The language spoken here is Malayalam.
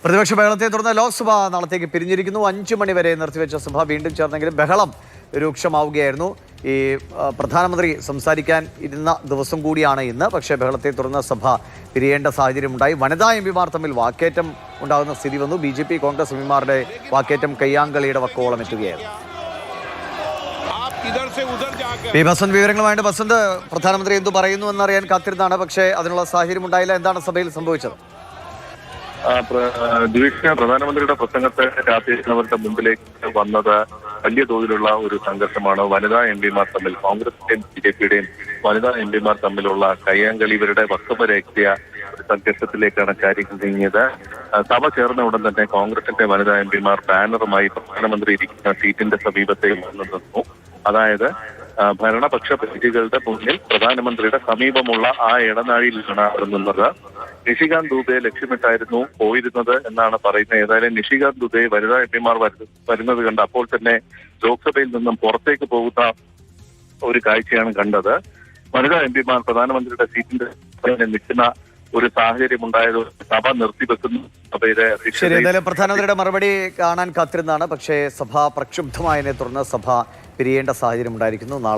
പ്രതിപക്ഷ ബഹളത്തെ തുടർന്ന് ലോക്സഭ നാളത്തേക്ക് പിരിഞ്ഞിരിക്കുന്നു. 5 മണി വരെ നിർത്തിവെച്ച സഭ വീണ്ടും ചേർന്നെങ്കിലും ബഹളം രൂക്ഷമാവുകയായിരുന്നു. ഈ പ്രധാനമന്ത്രി സംസാരിക്കാൻ ഇരുന്ന ദിവസം കൂടിയാണ് ഇന്ന്. പക്ഷേ ബഹളത്തെ തുടർന്ന് സഭ പിരിയേണ്ട സാഹചര്യമുണ്ടായി. വനിതാ എംപിമാർ തമ്മിൽ വാക്കേറ്റം ഉണ്ടാകുന്ന സ്ഥിതി വന്നു. BJP കോൺഗ്രസ് എംപിമാരുടെ വാക്കേറ്റം കയ്യാങ്കളിയുടെ വക്കോളം എത്തുകയായിരുന്നു. ബസന്ത് വിവരങ്ങളുമായിട്ട് ബസന്ത്, പ്രധാനമന്ത്രി എന്തു പറയുന്നു എന്നറിയാൻ കാത്തിരുന്നാണ്. പക്ഷേ അതിനുള്ള സാഹചര്യം ഉണ്ടായില്ല. എന്താണ് സഭയിൽ സംഭവിച്ചത്? പ്രധാനമന്ത്രിയുടെ പ്രസംഗത്തെ കാത്തിരിക്കുന്നവരുടെ മുമ്പിലേക്ക് വന്നത് വലിയ തോതിലുള്ള ഒരു സംഘർഷമാണ്. വനിതാ എംപിമാർ തമ്മിൽ, കോൺഗ്രസിന്റെയും BJPയുടെയും വനിതാ എംപിമാർ തമ്മിലുള്ള കയ്യാങ്കളി ഇവരുടെ വക്തവരേക്കിയ ഒരു സംഘർഷത്തിലേക്കാണ് കാര്യങ്ങൾ നീങ്ങിയത്. സഭ ചേർന്ന ഉടൻ തന്നെ കോൺഗ്രസിന്റെ വനിതാ എംപിമാർ ബാനറുമായി പ്രധാനമന്ത്രി ഇരിക്കുന്ന സീറ്റിന്റെ സമീപത്തെ വന്നു നിന്നു. അതായത് ഭരണപക്ഷ പ്രതികളുടെ മുന്നിൽ പ്രധാനമന്ത്രിയുടെ സമീപമുള്ള ആ ഇടനാഴിയിലാണ് അവർ നിന്നത്. നിഷികാന്ത് ദുബെയെ ലക്ഷ്യമിട്ടായിരുന്നു പോയിരുന്നത് എന്നാണ് പറയുന്നത്. ഏതായാലും നിഷികാന്ത് ദുബെ വനിതാ എംപിമാർ വരുന്നത് കണ്ട് അപ്പോൾ തന്നെ ലോക്സഭയിൽ നിന്നും പുറത്തേക്ക് പോകുന്ന ഒരു കാഴ്ചയാണ് കണ്ടത്. വനിതാ എംപിമാർ പ്രധാനമന്ത്രിയുടെ സീറ്റിന്റെ നിൽക്കുന്ന ഒരു സാഹചര്യം ഉണ്ടായത് സഭ നിർത്തിവെക്കുന്നു. ശരി, എന്തായാലും പ്രധാനമന്ത്രിയുടെ മറുപടി കാണാൻ കാത്തിരുന്നാണ്. പക്ഷേ സഭ പ്രക്ഷുബ്ധമായതിനെ തുടർന്ന് സഭ പിരിയേണ്ട സാഹചര്യം ഉണ്ടായിരിക്കുന്നു. നാളെ